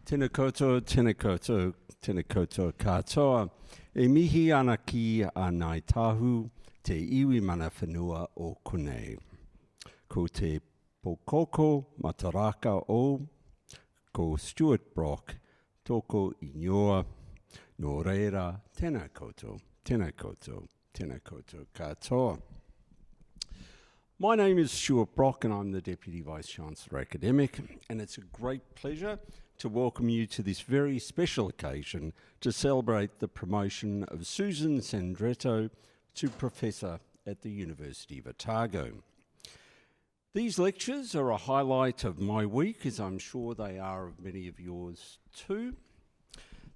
Tēnā koutou, tēnā koutou, tēnā koutou katoa. E mihi ana ki a nai tahu te iwi mana whenua o konei. Ko te pokoko mataraka o, ko Stuart Brock, toko I nyoa, no reira, tēnā koutou, tēnā koutou, tēnā koutou katoa. My name is Stuart Brock and I'm the Deputy Vice-Chancellor Academic, and it's a great pleasure to welcome you to this very special occasion to celebrate the promotion of Susan Sandretto to Professor at the University of Otago. These lectures are a highlight of my week, as I'm sure they are of many of yours too.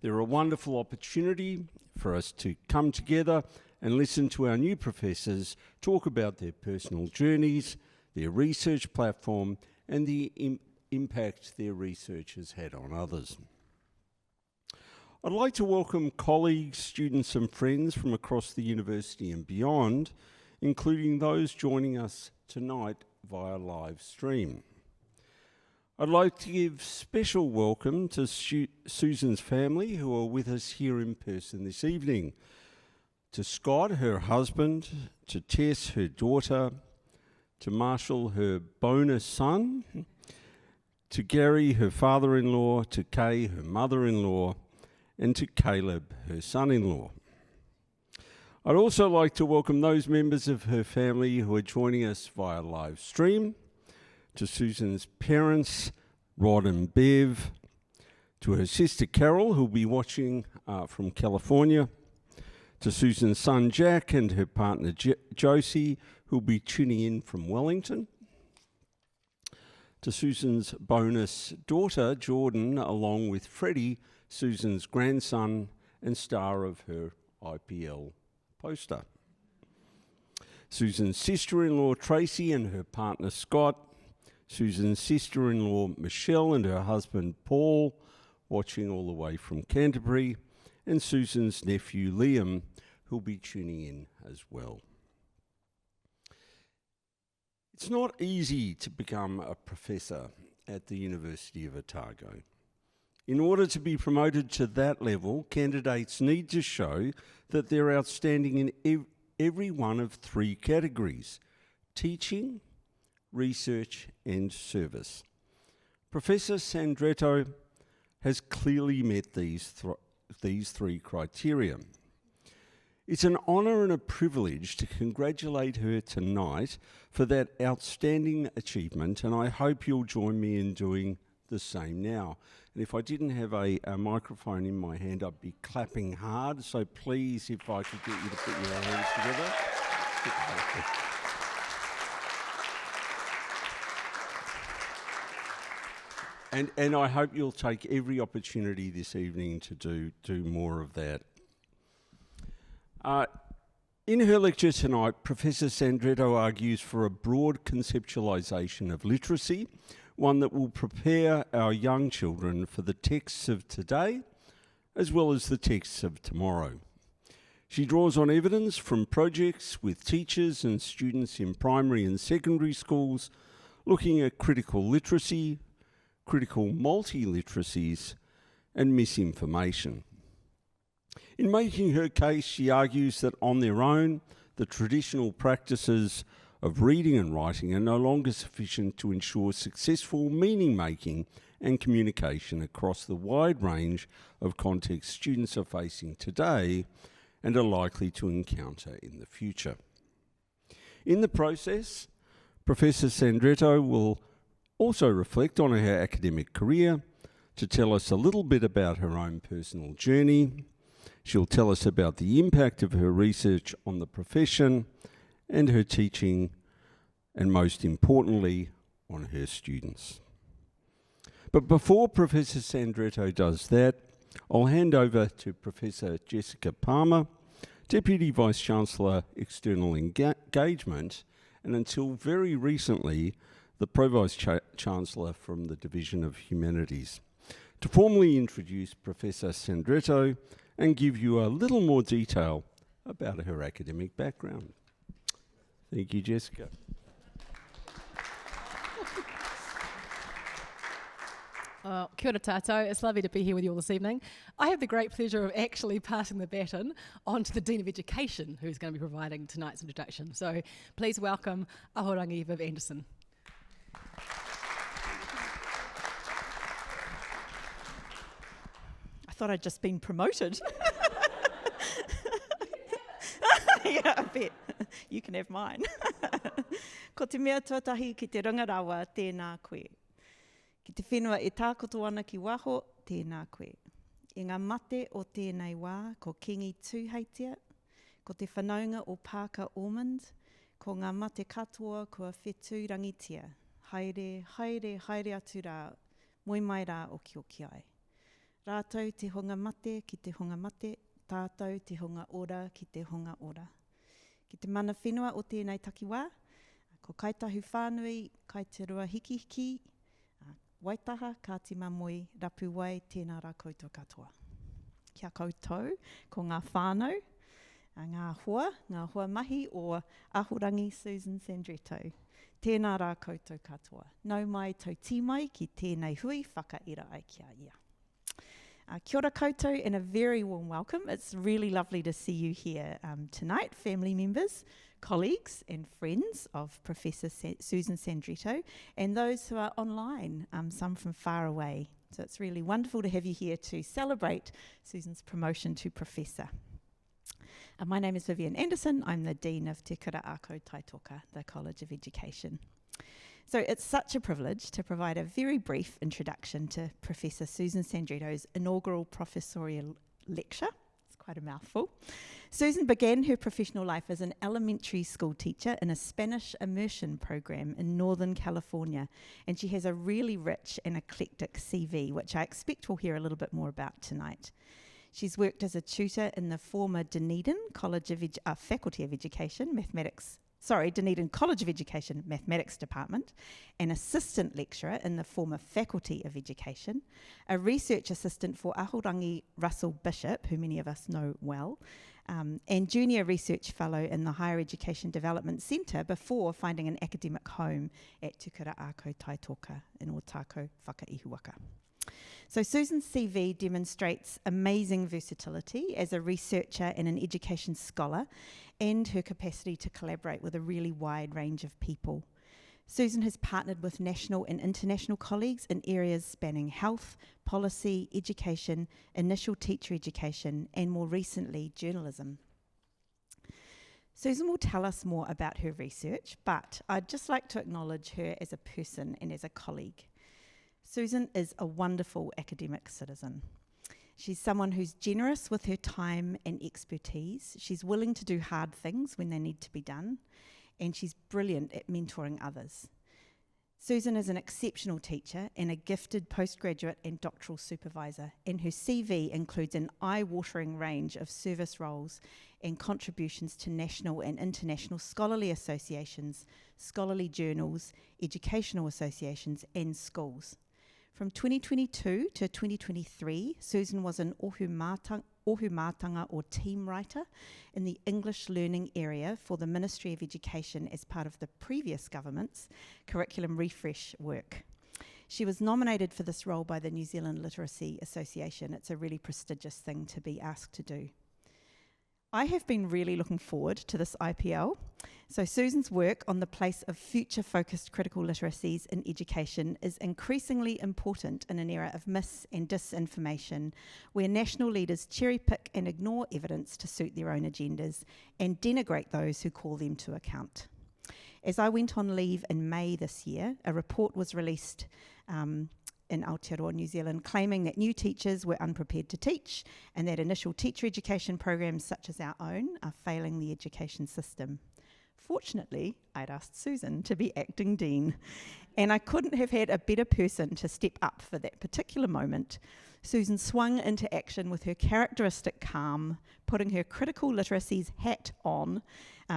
They're a wonderful opportunity for us to come together and listen to our new professors talk about their personal journeys, their research platform, and the impact their research has had on others. I'd like to welcome colleagues, students and friends from across the university and beyond, including those joining us tonight via live stream. I'd like to give special welcome to Susan's family who are with us here in person this evening. To Scott, her husband, to Tess, her daughter, to Marshall, her bonus son, to Gary, her father-in-law, to Kay, her mother-in-law, and to Caleb, her son-in-law. I'd also like to welcome those members of her family who are joining us via live stream, to Susan's parents, Rod and Bev, to her sister Carol, who'll be watching from California, to Susan's son Jack and her partner Josie, who'll be tuning in from Wellington, to Susan's bonus daughter Jordan, along with Freddie, Susan's grandson and star of her IPL poster, Susan's sister-in-law Tracy and her partner Scott, Susan's sister-in-law Michelle and her husband Paul, watching all the way from Canterbury, and Susan's nephew Liam, who'll be tuning in as well. It's not easy to become a professor at the University of Otago. In order to be promoted to that level, candidates need to show that they're outstanding in every one of three categories: teaching, research and service. Professor Sandretto has clearly met these three criteria. It's an honour and a privilege to congratulate her tonight for that outstanding achievement, and I hope you'll join me in doing the same now. And if I didn't have a microphone in my hand, I'd be clapping hard, so please, if I could get you to put your hands together. And I hope you'll take every opportunity this evening to do more of that. In her lecture tonight, Professor Sandretto argues for a broad conceptualisation of literacy, one that will prepare our young children for the texts of today, as well as the texts of tomorrow. She draws on evidence from projects with teachers and students in primary and secondary schools, looking at critical literacy, critical multi-literacies, and misinformation. In making her case, she argues that on their own, the traditional practices of reading and writing are no longer sufficient to ensure successful meaning-making and communication across the wide range of contexts students are facing today and are likely to encounter in the future. In the process, Professor Sandretto will also reflect on her academic career to tell us a little bit about her own personal journey. She'll tell us about the impact of her research on the profession and her teaching, and most importantly, on her students. But before Professor Sandretto does that, I'll hand over to Professor Jessica Palmer, Deputy Vice-Chancellor External Engagement, and until very recently, the Pro-Vice-Chancellor from the Division of Humanities, to formally introduce Professor Sandretto and give you a little more detail about her academic background. Thank you, Jessica. Kia ora tātou. It's lovely to be here with you all this evening. I have the great pleasure of actually passing the baton on to the Dean of Education, who's going to be providing tonight's introduction. So please welcome Ahorangi Viv Anderson. I thought I'd just been promoted. Yeah, I bet. You can have mine. Ko te mea tuatahi ki te rangarawa, tēnā koe. Ki te whenua e tākoto ana ki waho, tēnā koe. I ngā mate o tēnei wā, ko Kingi Tūheitia, ko te whanaunga o Parker Ormond, ko ngā mate katoa kua whetū rangitia. Haere, haere, haere atu rā, moi mai rā o ki o ki ai. Rātou te honga mate ki te honga mate, tātou te honga ora ki te honga ora. Ki te mana whenua o tēnei takiwā, ko kaitahu whānui, kai te rua hiki hiki, waitaha, ka te mamoi, rapu wai, tēnā rā koutou katoa. Kia koutou, ko ngā whānau, ngā hua mahi o Ahorangi Susan Sandretto. Tēnā rā koutou katoa. Nau mai tau tīmai ki tēnei hui whakaira ai kia ia. Kia ora koutou and a very warm welcome. It's really lovely to see you here tonight, family members, colleagues and friends of Professor Susan Sandretto, and those who are online, some from far away. So it's really wonderful to have you here to celebrate Susan's promotion to Professor. My name is Vivian Anderson. I'm the Dean of Te Kura Ako Taitoka, the College of Education. So it's such a privilege to provide a very brief introduction to Professor Susan Sandretto's Inaugural Professorial lecture. It's quite a mouthful. Susan began her professional life as an elementary school teacher in a Spanish immersion program in Northern California, and she has a really rich and eclectic CV, which I expect we'll hear a little bit more about tonight. She's worked as a tutor in the former Dunedin College of Faculty of Education, Dunedin College of Education Mathematics Department, an assistant lecturer in the former Faculty of Education, a research assistant for Ahorangi Russell Bishop, who many of us know well, and junior research fellow in the Higher Education Development Centre before finding an academic home at Te Kura Ako Taitoka in Ōtākau Whakaihuaka. So Susan's CV demonstrates amazing versatility as a researcher and an education scholar, and her capacity to collaborate with a really wide range of people. Susan has partnered with national and international colleagues in areas spanning health, policy, education, initial teacher education, and more recently, journalism. Susan will tell us more about her research, but I'd just like to acknowledge her as a person and as a colleague. Susan is a wonderful academic citizen. She's someone who's generous with her time and expertise. She's willing to do hard things when they need to be done, and she's brilliant at mentoring others. Susan is an exceptional teacher and a gifted postgraduate and doctoral supervisor, and her CV includes an eye-watering range of service roles and contributions to national and international scholarly associations, scholarly journals, educational associations, and schools. From 2022 to 2023, Susan was an ohumatanga or team writer in the English learning area for the Ministry of Education as part of the previous government's curriculum refresh work. She was nominated for this role by the New Zealand Literacy Association. It's a really prestigious thing to be asked to do. I have been really looking forward to this IPL. So Susan's work on the place of future-focused critical literacies in education is increasingly important in an era of mis- and disinformation, where national leaders cherry-pick and ignore evidence to suit their own agendas and denigrate those who call them to account. As I went on leave in May this year, a report was released in Aotearoa, New Zealand, claiming that new teachers were unprepared to teach and that initial teacher education programs such as our own are failing the education system. Fortunately, I'd asked Susan to be acting dean, and I couldn't have had a better person to step up for that particular moment. Susan swung into action with her characteristic calm, putting her critical literacies hat on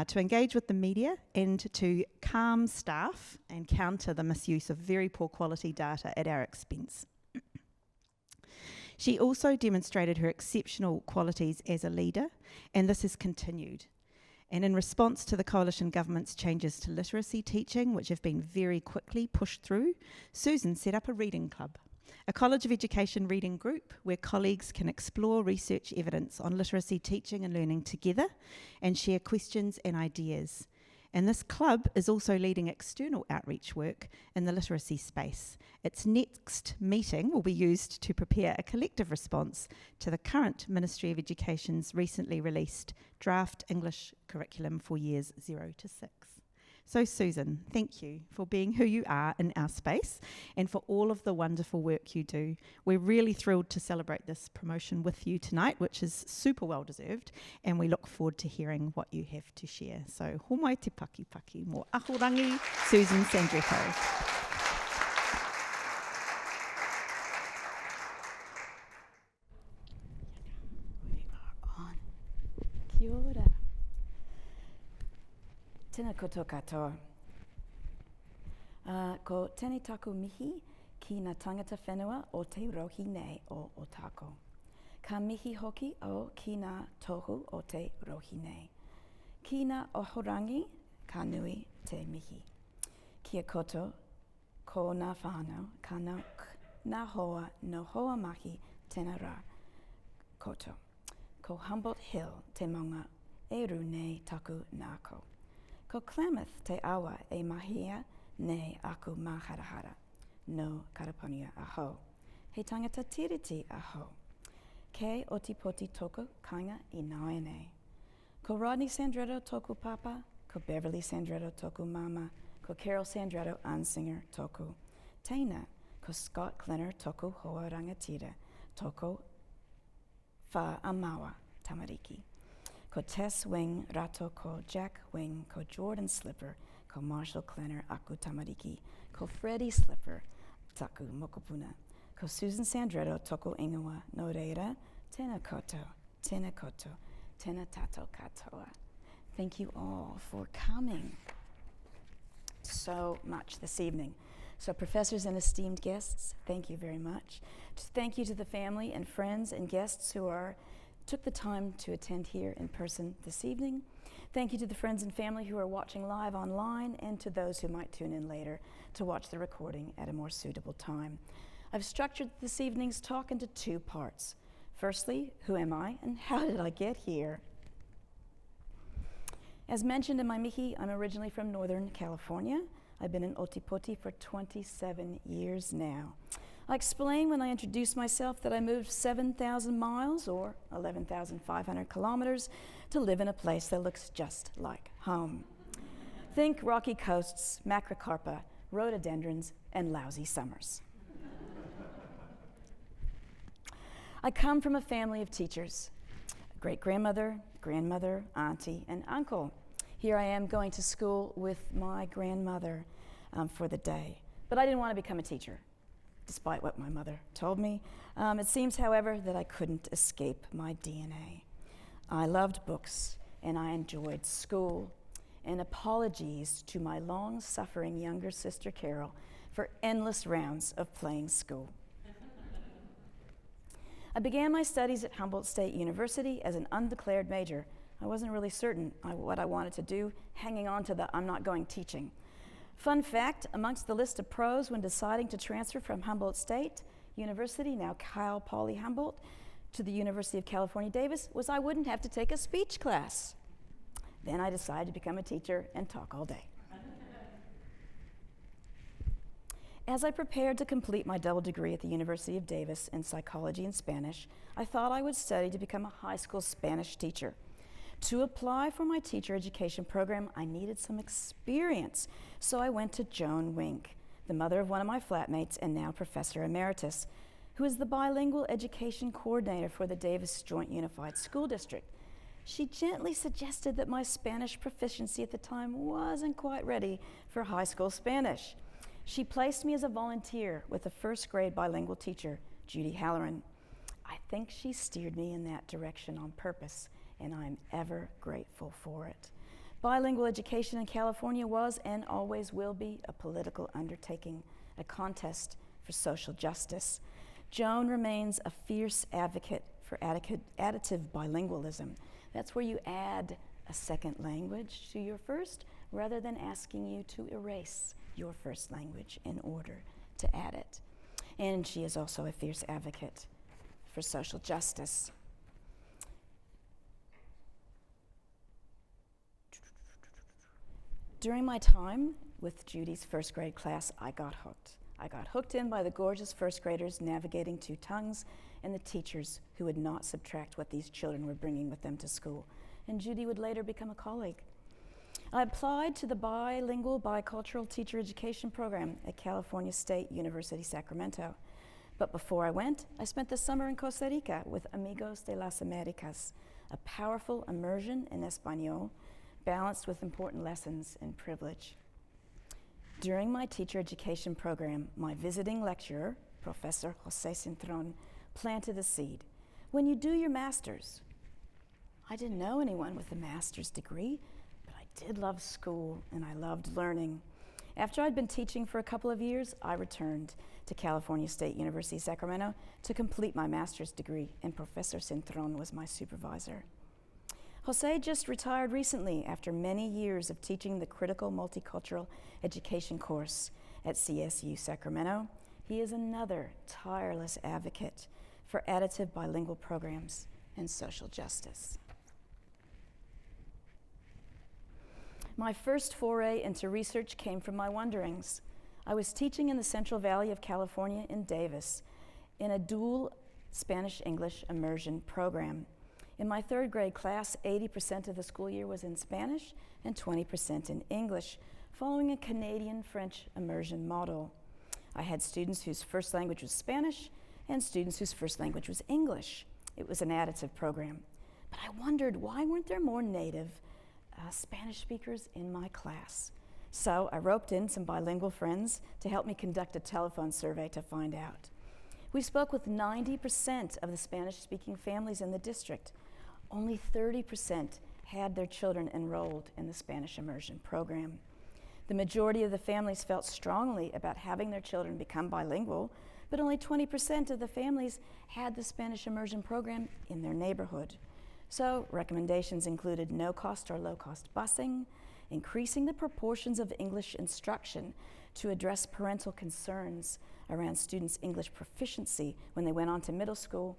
to engage with the media and to calm staff and counter the misuse of very poor quality data at our expense. She also demonstrated her exceptional qualities as a leader, and this has continued. And in response to the Coalition Government's changes to literacy teaching, which have been very quickly pushed through, Susan set up a reading club, a College of Education reading group where colleagues can explore research evidence on literacy teaching and learning together and share questions and ideas. And this club is also leading external outreach work in the literacy space. Its next meeting will be used to prepare a collective response to the current Ministry of Education's recently released draft English curriculum for years 0 to 6. So Susan, thank you for being who you are in our space and for all of the wonderful work you do. We're really thrilled to celebrate this promotion with you tonight, which is super well deserved, and we look forward to hearing what you have to share. So, homai te paki paki, mō ahorangi, Susan Sandretto. We are on. Kia ora. Tēnā koutou katoa. Ko tēnei taku mihi ki ngā tangata whenua o te rohi nei o Otako. Ka mihi hoki o ki ngā tohu o te rohi nei. Ki ngā ohorangi, ka nui te mihi. Kia koto, ko ngā whānau, ka ngā hoa no hoa mahi tēnā rā koto. Ko Humboldt Hill te maunga e ru nei taku nāko. Ko Klamath te awa e mahia nei aku maharahara, no karaponia aho. He tangata tiriti aho. Kei otipoti toku kainga I nae nei. Ko Rodney Sandretto toku papa, ko Beverly Sandretto toku mama, ko Carol Sandretto Unsinger toku. Teina, ko Scott Klenner toku hoa rangatira, toku wha amawa tamariki. Ko Tess Wing rato, ko Jack Wing, ko Jordan Slipper, ko Marshall Klenner aku tamariki, ko Freddie Slipper taku mokopuna, ko Susan Sandretto toku ingawa no reira, tēnā koto, tēnā koto, tēnā tato katoa. Thank you all for coming so much this evening. So professors and esteemed guests, thank you very much. Thank you to the family and friends and guests who took the time to attend here in person this evening. Thank you to the friends and family who are watching live online and to those who might tune in later to watch the recording at a more suitable time. I've structured this evening's talk into 2 parts. Firstly, who am I and how did I get here? As mentioned in my mihi, I'm originally from Northern California. I've been in Otipoti for 27 years now. I explained when I introduced myself that I moved 7,000 miles or 11,500 kilometers to live in a place that looks just like home. Think rocky coasts, macrocarpa, rhododendrons, and lousy summers. I come from a family of teachers, a great-grandmother, grandmother, auntie, and uncle. Here I am going to school with my grandmother for the day. But I didn't want to become a teacher, despite what my mother told me. It seems, however, that I couldn't escape my DNA. I loved books, and I enjoyed school. And apologies to my long-suffering younger sister, Carol, for endless rounds of playing school. I began my studies at Humboldt State University as an undeclared major. I wasn't really certain what I wanted to do, hanging on to the I'm not going teaching. Fun fact, amongst the list of pros when deciding to transfer from Humboldt State University, now Cal Poly Humboldt, to the University of California, Davis, was I wouldn't have to take a speech class. Then I decided to become a teacher and talk all day. As I prepared to complete my double degree at the University of Davis in psychology and Spanish, I thought I would study to become a high school Spanish teacher. To apply for my teacher education program, I needed some experience, so I went to Joan Wink, the mother of one of my flatmates and now Professor Emeritus, who is the bilingual education coordinator for the Davis Joint Unified School District. She gently suggested that my Spanish proficiency at the time wasn't quite ready for high school Spanish. She placed me as a volunteer with a first grade bilingual teacher, Judy Halloran. I think she steered me in that direction on purpose, and I'm ever grateful for it. Bilingual education in California was and always will be a political undertaking, a contest for social justice. Joan remains a fierce advocate for additive bilingualism. That's where you add a second language to your first rather than asking you to erase your first language in order to add it. and she is also a fierce advocate for social justice. During my time with Judy's first grade class, I got hooked. I got hooked in by the gorgeous first graders navigating two tongues and the teachers who would not subtract what these children were bringing with them to school. And Judy would later become a colleague. I applied to the bilingual bicultural teacher education program at California State University, Sacramento. But before I went, I spent the summer in Costa Rica with Amigos de las Americas, a powerful immersion in Espanol, balanced with important lessons in privilege. During my teacher education program, my visiting lecturer, Professor Jose Cintron, planted a seed. When you do your master's, I didn't know anyone with a master's degree, but I did love school and I loved learning. After I'd been teaching for a couple of years, I returned to California State University, Sacramento to complete my master's degree, and Professor Cintron was my supervisor. Jose just retired recently after many years of teaching the critical multicultural education course at CSU Sacramento. He is another tireless advocate for additive bilingual programs and social justice. My first foray into research came from my wanderings. I was teaching in the Central Valley of California in Davis in a dual Spanish-English immersion program. In my third grade class, 80% of the school year was in Spanish and 20% in English, following a Canadian-French immersion model. I had students whose first language was Spanish and students whose first language was English. It was an additive program. But I wondered, why weren't there more native Spanish speakers in my class? So I roped in some bilingual friends to help me conduct a telephone survey to find out. We spoke with 90% of the Spanish-speaking families in the district. Only 30% had their children enrolled in the Spanish immersion program. The majority of the families felt strongly about having their children become bilingual, but only 20% of the families had the Spanish immersion program in their neighborhood. So recommendations included no-cost or low-cost busing, increasing the proportions of English instruction to address parental concerns around students' English proficiency when they went on to middle school,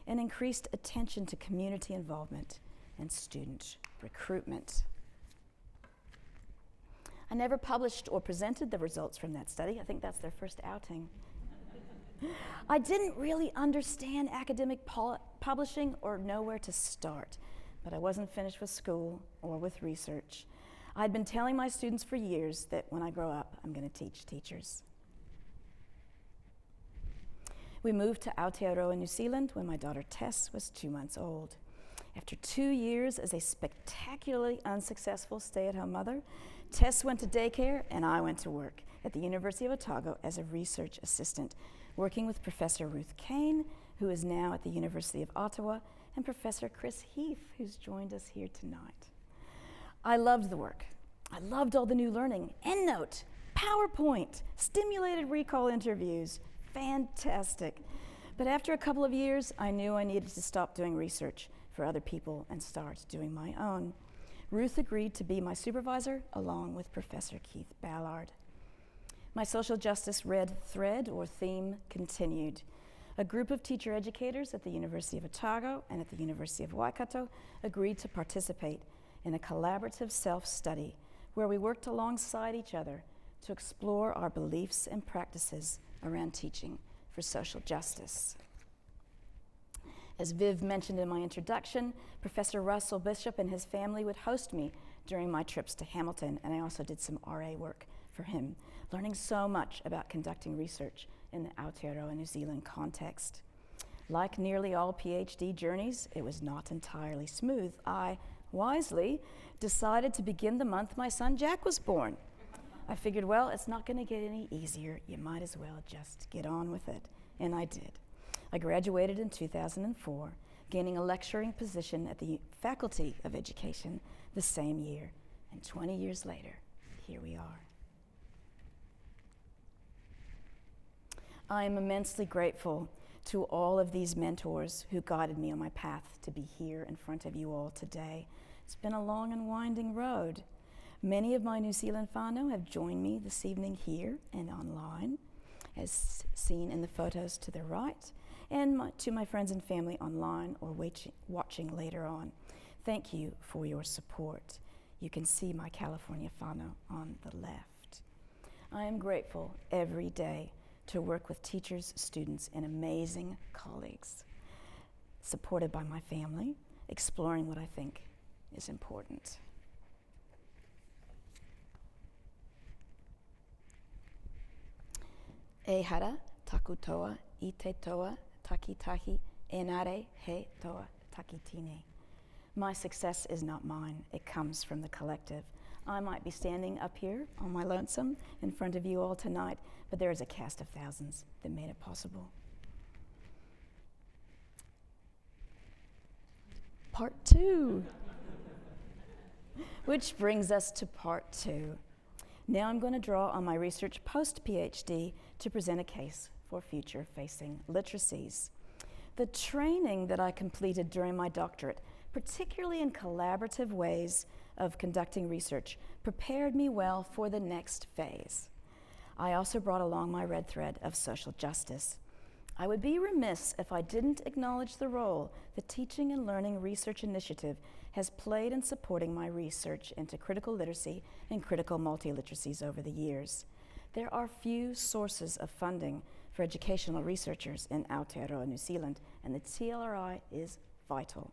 and increased attention to community involvement and student recruitment. I never published or presented the results from that study. I think that's their first outing. I didn't really understand academic publishing or know where to start, but I wasn't finished with school or with research. I'd been telling my students for years that when I grow up, I'm going to teach teachers. We moved to Aotearoa, New Zealand when my daughter Tess was 2 months old. After 2 years as a spectacularly unsuccessful stay-at-home mother, Tess went to daycare and I went to work at the University of Otago as a research assistant, working with Professor Ruth Kane, who is now at the University of Ottawa, and Professor Chris Heath, who's joined us here tonight. I loved the work. I loved all the new learning. EndNote, PowerPoint, stimulated recall interviews, fantastic. But after a couple of years, I knew I needed to stop doing research for other people and start doing my own. Ruth agreed to be my supervisor along with Professor Keith Ballard. My social justice red thread or theme continued. A group of teacher educators at the University of Otago and at the University of Waikato agreed to participate in a collaborative self-study where we worked alongside each other to explore our beliefs and practices around teaching for social justice. As Viv mentioned in my introduction, Professor Russell Bishop and his family would host me during my trips to Hamilton, and I also did some RA work for him, learning so much about conducting research in the Aotearoa, New Zealand context. Like nearly all PhD journeys, it was not entirely smooth. I wisely decided to begin the month my son Jack was born. I figured, well, it's not going to get any easier. You might as well just get on with it. And I did. I graduated in 2004, gaining a lecturing position at the Faculty of Education the same year. And 20 years later, here we are. I am immensely grateful to all of these mentors who guided me on my path to be here in front of you all today. It's been a long and winding road. Many of my New Zealand whānau have joined me this evening here and online. as seen in the photos to the right, and to my friends and family online or watching later on. Thank you for your support. You can see my California whānau on the left. I am grateful every day to work with teachers, students, and amazing colleagues, supported by my family, exploring what I think is important. E hara taku toa I te toa takitahi enare he toa takitine. My success is not mine, it comes from the collective. I might be standing up here on my lonesome in front of you all tonight, but there is a cast of thousands that made it possible. Part 2. Which brings us to part 2. Now I'm going to draw on my research post-PhD to present a case for future-facing literacies. The training that I completed during my doctorate, particularly in collaborative ways of conducting research, prepared me well for the next phase. I also brought along my red thread of social justice. I would be remiss if I didn't acknowledge the role the Teaching and Learning Research Initiative has played in supporting my research into critical literacy and critical multiliteracies over the years. There are few sources of funding for educational researchers in Aotearoa, New Zealand, and the TLRI is vital.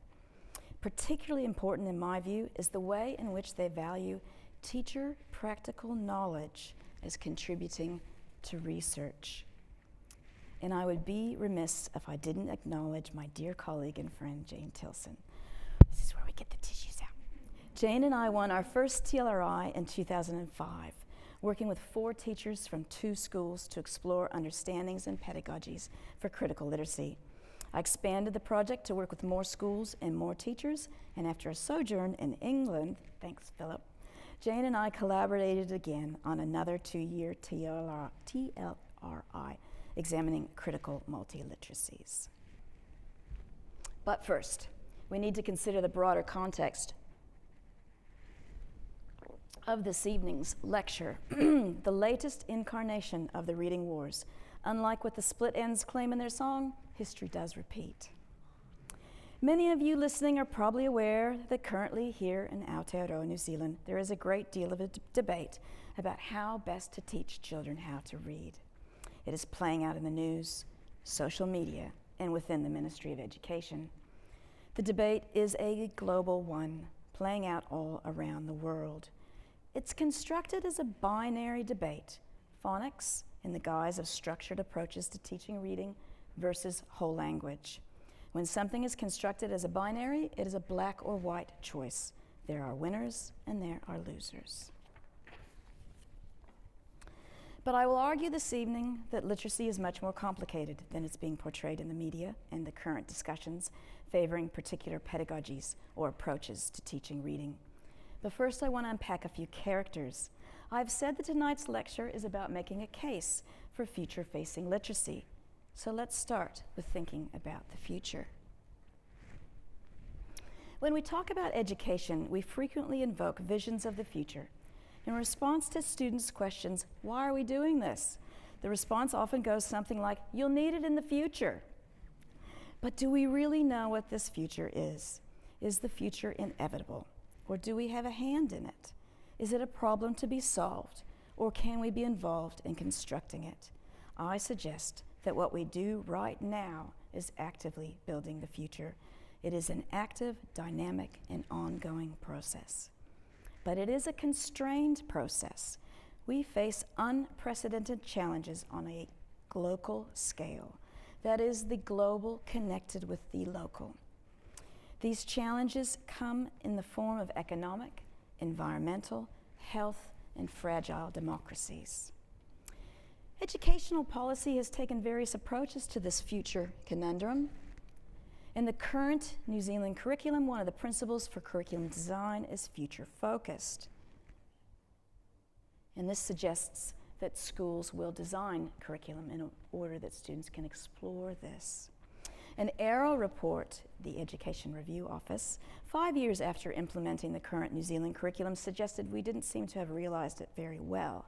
Particularly important in my view is the way in which they value teacher practical knowledge as contributing to research. And I would be remiss if I didn't acknowledge my dear colleague and friend, Jane Tilson. This is where we get the tissues out. Jane and I won our first TLRI in 2005, working with 4 teachers from 2 schools to explore understandings and pedagogies for critical literacy. I expanded the project to work with more schools and more teachers, and after a sojourn in England, thanks Philip, Jane and I collaborated again on another 2-year TLRI, examining critical multiliteracies. But first, we need to consider the broader context of this evening's lecture, the latest incarnation of the reading wars. Unlike what the Split Ends claim in their song, history does repeat. Many of you listening are probably aware that currently here in Aotearoa, New Zealand, there is a great deal of a debate about how best to teach children how to read. It is playing out in the news, social media, and within the Ministry of Education. The debate is a global one, playing out all around the world. It's constructed as a binary debate, phonics in the guise of structured approaches to teaching reading versus whole language. When something is constructed as a binary, it is a black or white choice. There are winners and there are losers. But I will argue this evening that literacy is much more complicated than it's being portrayed in the media and the current discussions favoring particular pedagogies or approaches to teaching reading. But first I want to unpack a few characters. I've said that tonight's lecture is about making a case for future-facing literacy. So let's start with thinking about the future. When we talk about education, we frequently invoke visions of the future. In response to students' questions, why are we doing this? The response often goes something like, you'll need it in the future. But do we really know what this future is? Is the future inevitable? Or do we have a hand in it? Is it a problem to be solved? Or can we be involved in constructing it? I suggest that what we do right now is actively building the future. It is an active, dynamic, and ongoing process. But it is a constrained process. We face unprecedented challenges on a global scale. That is, the global connected with the local. These challenges come in the form of economic, environmental, health, and fragile democracies. Educational policy has taken various approaches to this future conundrum. In the current New Zealand curriculum, one of the principles for curriculum design is future-focused. And this suggests that schools will design curriculum in order that students can explore this. An Arrow report, the Education Review Office, 5 years after implementing the current New Zealand curriculum, suggested we didn't seem to have realized it very well.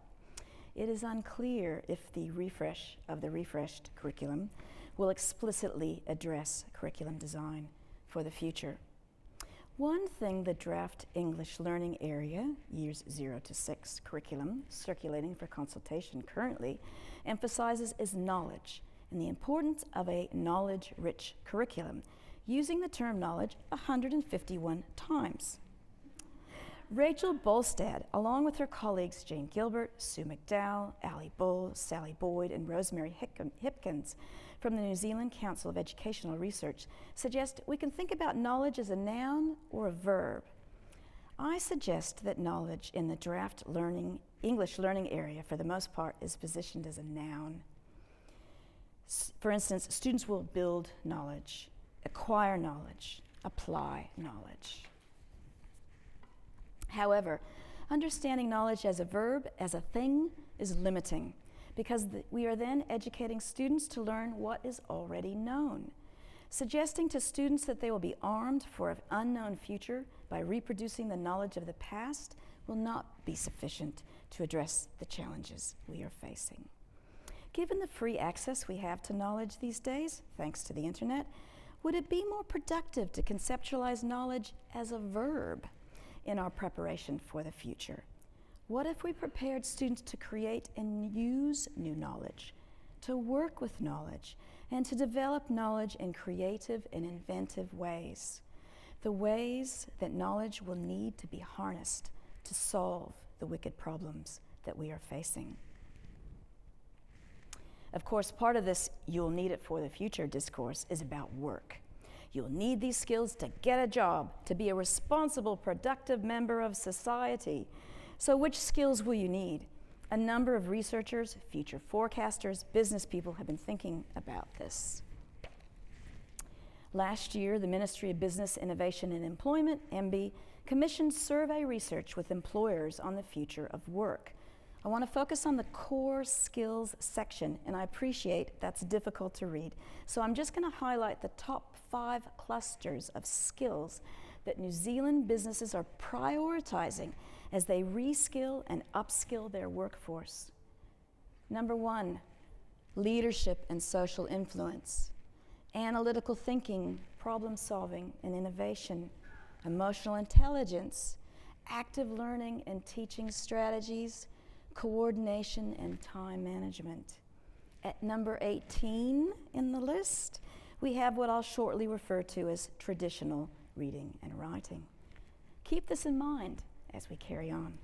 it is unclear if the refresh of the refreshed curriculum will explicitly address curriculum design for the future. One thing the draft English learning area, years 0 to 6 curriculum, circulating for consultation currently, emphasizes is knowledge and the importance of a knowledge-rich curriculum, using the term knowledge 151 times. Rachel Bolstad, along with her colleagues Jane Gilbert, Sue McDowell, Ali Bull, Sally Boyd, and Rosemary Hipkins from the New Zealand Council of Educational Research, suggest we can think about knowledge as a noun or a verb. I suggest that knowledge in the draft English learning area, for the most part, is positioned as a noun. For instance, students will build knowledge, acquire knowledge, apply knowledge. However, understanding knowledge as a verb, as a thing, is limiting, because we are then educating students to learn what is already known. Suggesting to students that they will be armed for an unknown future by reproducing the knowledge of the past will not be sufficient to address the challenges we are facing. Given the free access we have to knowledge these days, thanks to the internet, would it be more productive to conceptualize knowledge as a verb in our preparation for the future? What if we prepared students to create and use new knowledge, to work with knowledge, and to develop knowledge in creative and inventive ways? The ways that knowledge will need to be harnessed to solve the wicked problems that we are facing. Of course, part of this "you'll need it for the future" discourse is about work. You'll need these skills to get a job, to be a responsible, productive member of society. So which skills will you need? A number of researchers, future forecasters, business people have been thinking about this. Last year, the Ministry of Business, Innovation and Employment, MB, commissioned survey research with employers on the future of work. I want to focus on the core skills section, and I appreciate that's difficult to read. So I'm just going to highlight the top 5 clusters of skills that New Zealand businesses are prioritizing as they reskill and upskill their workforce. Number 1, leadership and social influence, analytical thinking, problem solving and innovation, emotional intelligence, active learning and teaching strategies, coordination and time management. At number 18 in the list, we have what I'll shortly refer to as traditional reading and writing. Keep this in mind as we carry on.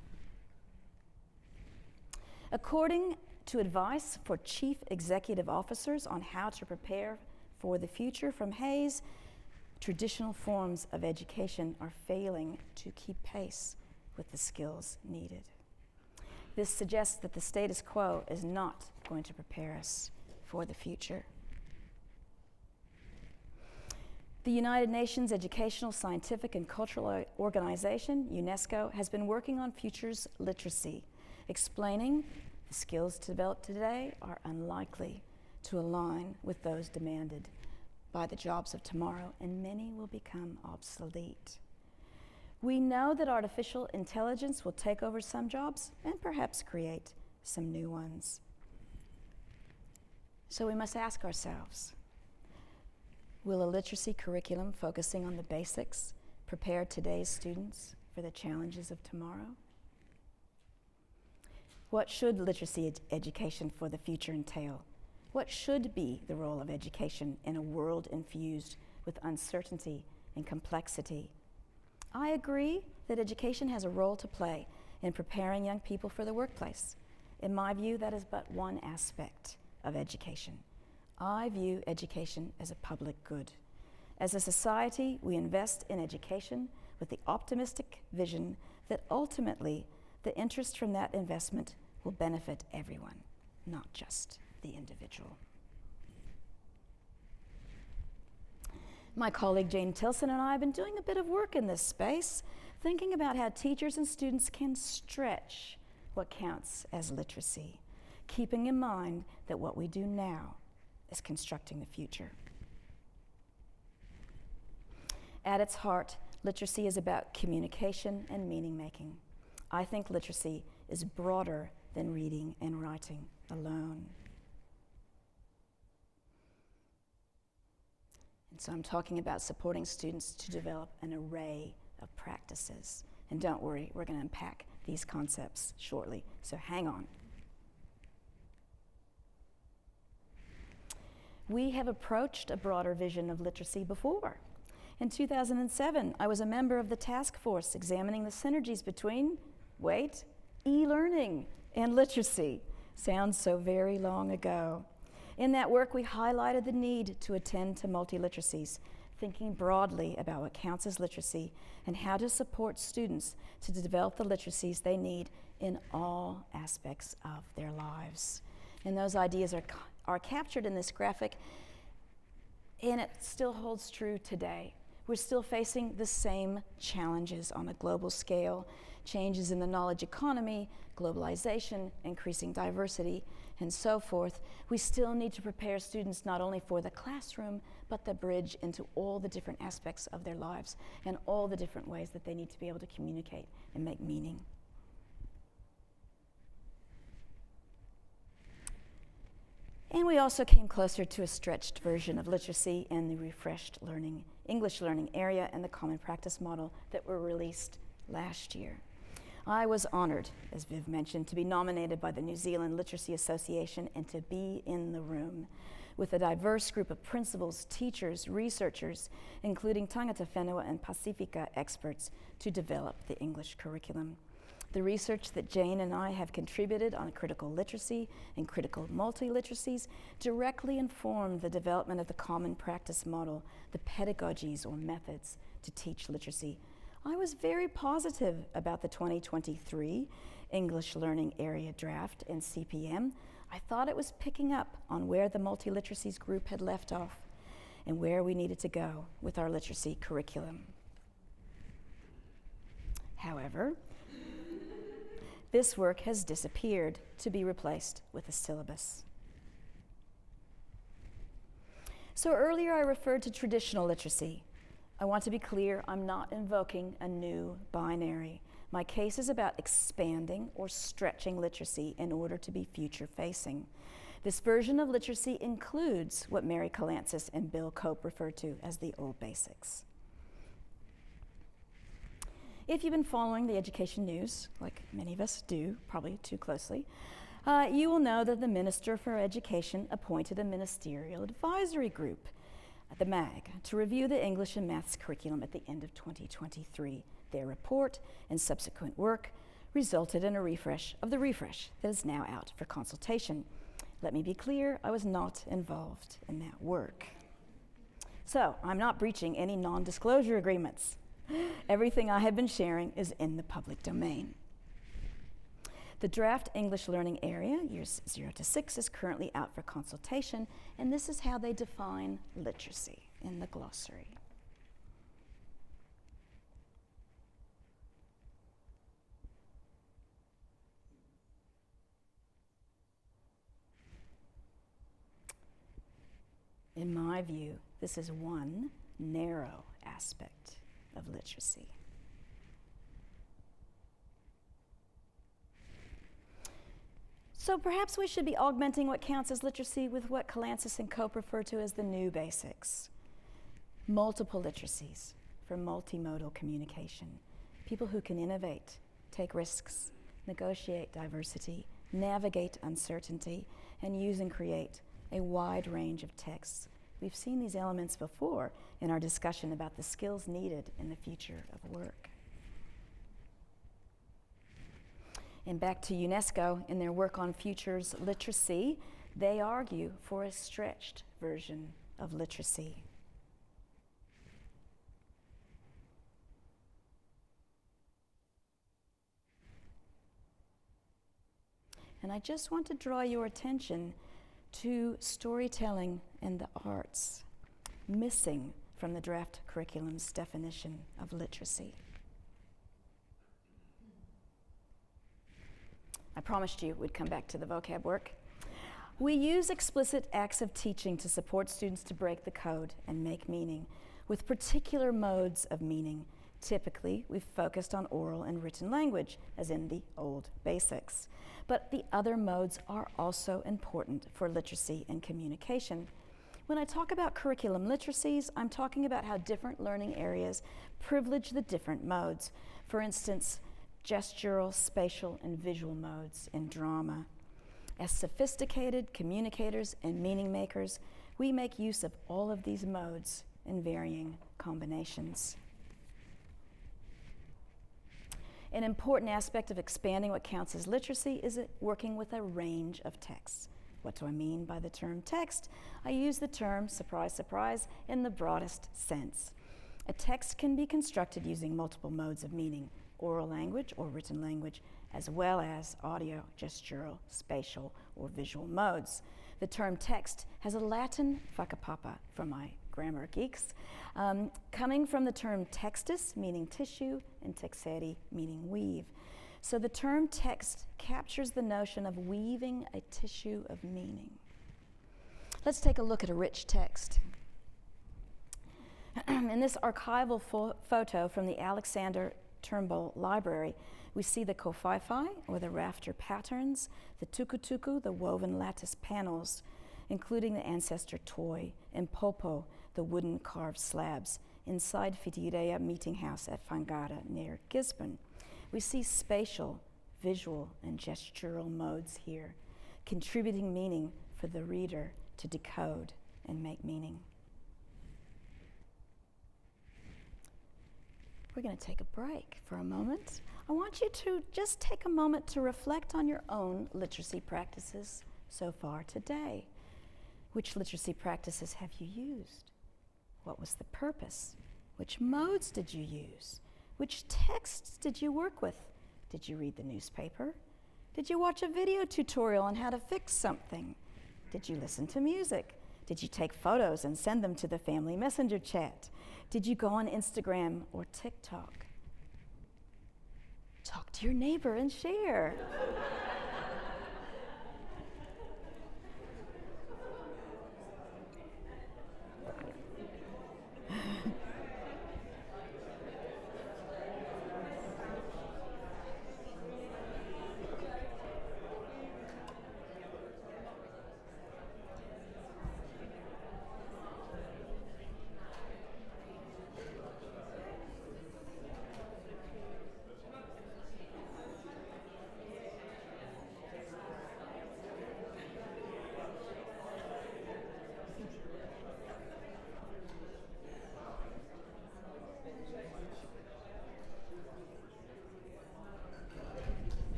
According to advice for chief executive officers on how to prepare for the future from Hayes, traditional forms of education are failing to keep pace with the skills needed. This suggests that the status quo is not going to prepare us for the future. The United Nations Educational, Scientific and Cultural Organization, UNESCO, has been working on futures literacy, explaining the skills developed today are unlikely to align with those demanded by the jobs of tomorrow, and many will become obsolete. We know that artificial intelligence will take over some jobs and perhaps create some new ones. So we must ask ourselves, will a literacy curriculum focusing on the basics prepare today's students for the challenges of tomorrow? What should literacy education for the future entail? What should be the role of education in a world infused with uncertainty and complexity? I agree that education has a role to play in preparing young people for the workplace. In my view, that is but one aspect of education. I view education as a public good. As a society, we invest in education with the optimistic vision that ultimately the interest from that investment will benefit everyone, not just the individual. My colleague Jane Tilson and I have been doing a bit of work in this space, thinking about how teachers and students can stretch what counts as literacy, keeping in mind that what we do now is constructing the future. At its heart, literacy is about communication and meaning making. I think literacy is broader than reading and writing alone. And so I'm talking about supporting students to develop an array of practices. And don't worry, we're going to unpack these concepts shortly, so hang on. We have approached a broader vision of literacy before. In 2007, I was a member of the task force examining the synergies between, wait, e-learning and literacy. Sounds so very long ago. In that work, we highlighted the need to attend to multiliteracies, thinking broadly about what counts as literacy and how to support students to develop the literacies they need in all aspects of their lives. And those ideas are captured in this graphic, and it still holds true today. We're still facing the same challenges on a global scale, changes in the knowledge economy, globalization, increasing diversity, and so forth. We still need to prepare students not only for the classroom, but the bridge into all the different aspects of their lives and all the different ways that they need to be able to communicate and make meaning. And we also came closer to a stretched version of literacy in the refreshed English learning area and the common practice model that were released last year. I was honored, as Viv mentioned, to be nominated by the New Zealand Literacy Association and to be in the room with a diverse group of principals, teachers, researchers, including tangata whenua and Pasifika experts, to develop the English curriculum. The research that Jane and I have contributed on critical literacy and critical multiliteracies directly informed the development of the common practice model, the pedagogies or methods to teach literacy. I was very positive about the 2023 English Learning Area Draft and CPM. I thought it was picking up on where the multiliteracies group had left off and where we needed to go with our literacy curriculum. However, this work has disappeared to be replaced with a syllabus. So earlier I referred to traditional literacy. I want to be clear, I'm not invoking a new binary. My case is about expanding or stretching literacy in order to be future-facing. This version of literacy includes what Mary Calancis and Bill Cope refer to as the old basics. If you've been following the education news, like many of us do, probably too closely, you will know that the Minister for Education appointed a ministerial advisory group, the MAG, to review the English and Maths curriculum at the end of 2023. Their report and subsequent work resulted in a refresh of the refresh that is now out for consultation. Let me be clear, I was not involved in that work. So I'm not breaching any non-disclosure agreements. Everything I have been sharing is in the public domain. The draft English learning area, years 0 to 6, is currently out for consultation, and this is how they define literacy in the glossary. In my view, this is one narrow aspect of literacy. So perhaps we should be augmenting what counts as literacy with what Calancis and Cope refer to as the new basics. Multiple literacies for multimodal communication. People who can innovate, take risks, negotiate diversity, navigate uncertainty, and use and create a wide range of texts. We've seen these elements before in our discussion about the skills needed in the future of work. And back to UNESCO, in their work on futures literacy, they argue for a stretched version of literacy. And I just want to draw your attention to storytelling and the arts, missing from the draft curriculum's definition of literacy. I promised you we'd come back to the vocab work. We use explicit acts of teaching to support students to break the code and make meaning, with particular modes of meaning. Typically, we've focused on oral and written language, as in the old basics. but the other modes are also important for literacy and communication. When I talk about curriculum literacies, I'm talking about how different learning areas privilege the different modes. For instance, gestural, spatial, and visual modes in drama. As sophisticated communicators and meaning makers, we make use of all of these modes in varying combinations. An important aspect of expanding what counts as literacy is working with a range of texts. What do I mean by the term text? I use the term, surprise, surprise, in the broadest sense. A text can be constructed using multiple modes of meaning, oral language or written language, as well as audio, gestural, spatial, or visual modes. The term text has a Latin whakapapa for my grammar geeks, coming from the term textus, meaning tissue, and texere, meaning weave. So the term text captures the notion of weaving a tissue of meaning. Let's take a look at a rich text. In this archival photo from the Alexander Turnbull Library, we see the kowhaiwhai, or the rafter patterns, the tukutuku, the woven lattice panels, including the ancestor toy, and popo, the wooden carved slabs, inside Whitireia Meeting House at Whangara near Gisborne. We see spatial, visual, and gestural modes here, contributing meaning for the reader to decode and make meaning. We're going to take a break for a moment. I want you to just take a moment to reflect on your own literacy practices so far today. Which literacy practices have you used? What was the purpose? Which modes did you use? Which texts did you work with? Did you read the newspaper? Did you watch a video tutorial on how to fix something? Did you listen to music? Did you take photos and send them to the family messenger chat? Did you go on Instagram or TikTok? Talk to your neighbor and share.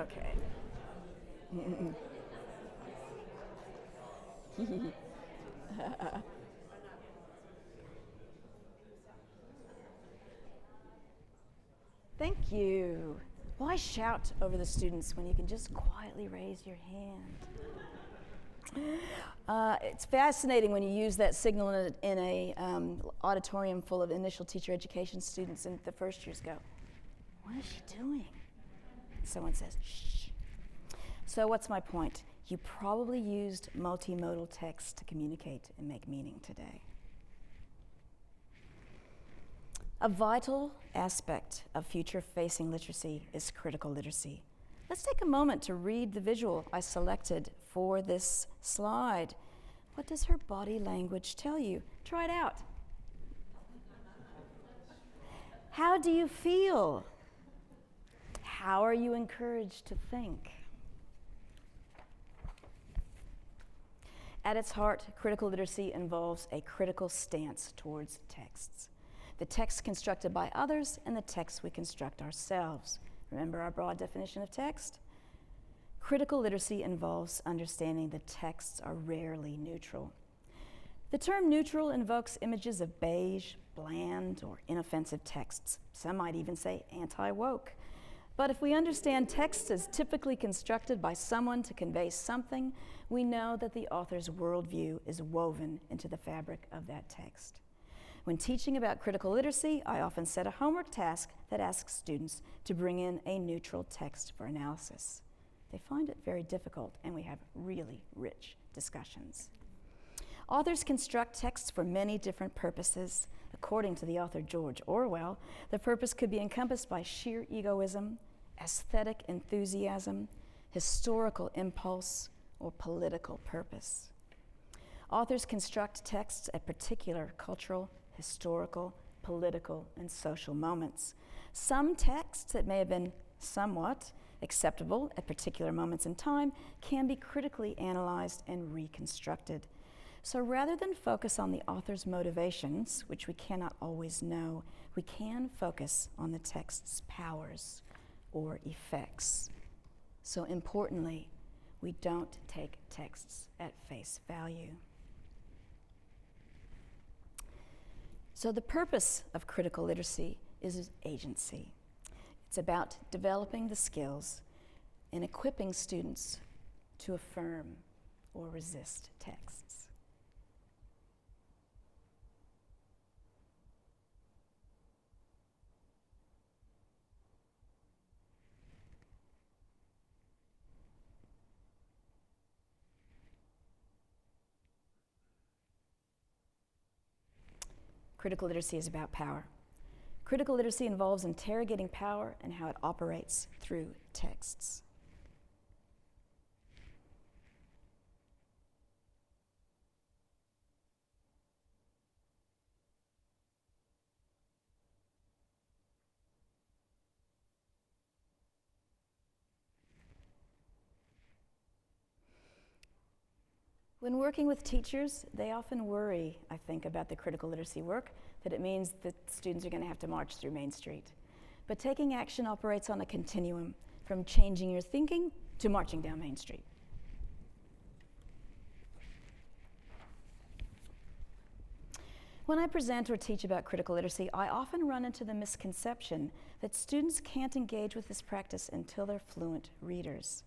Okay. Thank you. Why shout over the students when you can just quietly raise your hand? It's fascinating when you use that signal in a auditorium full of initial teacher education students, and the first years go, "What is she doing?" Someone says, "Shh." So what's my point? You probably used multimodal text to communicate and make meaning today. A vital aspect of future-facing literacy is critical literacy. Let's take a moment to read the visual I selected for this slide. What does her body language tell you? Try it out. How do you feel? How are you encouraged to think? At its heart, critical literacy involves a critical stance towards texts. The text constructed by others and the text we construct ourselves. Remember our broad definition of text? Critical literacy involves understanding that texts are rarely neutral. The term neutral invokes images of beige, bland, or inoffensive texts. Some might even say anti-woke. But if we understand text as typically constructed by someone to convey something, we know that the author's worldview is woven into the fabric of that text. When teaching about critical literacy, I often set a homework task that asks students to bring in a neutral text for analysis. They find it very difficult, and we have really rich discussions. Authors construct texts for many different purposes. According to the author George Orwell, the purpose could be encompassed by sheer egoism, aesthetic enthusiasm, historical impulse, or political purpose. Authors construct texts at particular cultural, historical, political, and social moments. Some texts that may have been somewhat acceptable at particular moments in time can be critically analyzed and reconstructed. So rather than focus on the author's motivations, which we cannot always know, we can focus on the text's powers or effects. So importantly, we don't take texts at face value. So the purpose of critical literacy is agency. It's about developing the skills and equipping students to affirm or resist texts. Critical literacy is about power. Critical literacy involves interrogating power and how it operates through texts. When working with teachers, they often worry, I think, about the critical literacy work, that it means that students are going to have to march through Main Street. But taking action operates on a continuum, from changing your thinking to marching down Main Street. When I present or teach about critical literacy, I often run into the misconception that students can't engage with this practice until they're fluent readers.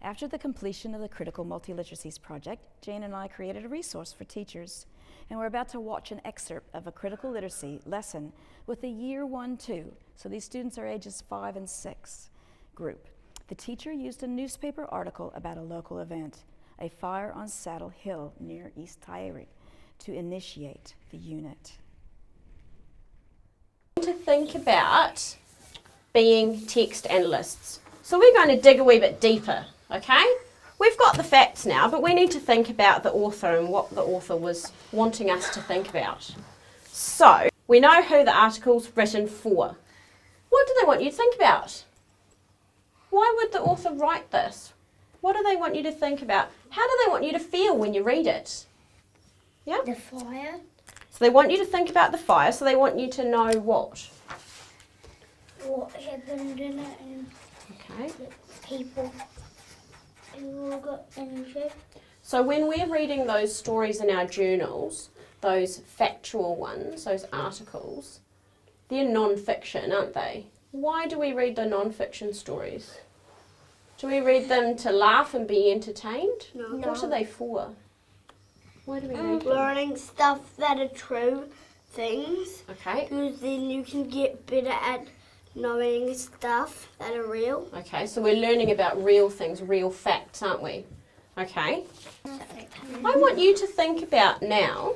After the completion of the Critical Multiliteracies project, Jane and I created a resource for teachers, and we're about to watch an excerpt of a critical literacy lesson with a Year 1-2, so these students are ages 5 and 6 group. The teacher used a newspaper article about a local event, a fire on Saddle Hill near East Taieri, to initiate the unit. To think about being text analysts. So we're going to dig a wee bit deeper. Okay, we've got the facts now, but we need to think about the author and what the author was wanting us to think about. So, we know who the article's written for. What do they want you to think about? Why would the author write this? What do they want you to think about? How do they want you to feel when you read it? Yeah? The fire. So they want you to think about the fire, so they want you to know what? What happened in it and Okay. the people who all got injured. So when we're reading those stories in our journals, those factual ones, those articles, they're non-fiction, aren't they? Why do we read the non-fiction stories? Do we read them to laugh and be entertained? No. What are they for? Why do we read them? Learning stuff that are true things. Okay. Because then you can get better at knowing stuff that are real. Okay, so we're learning about real things, real facts, aren't we? Okay. I want you to think about now,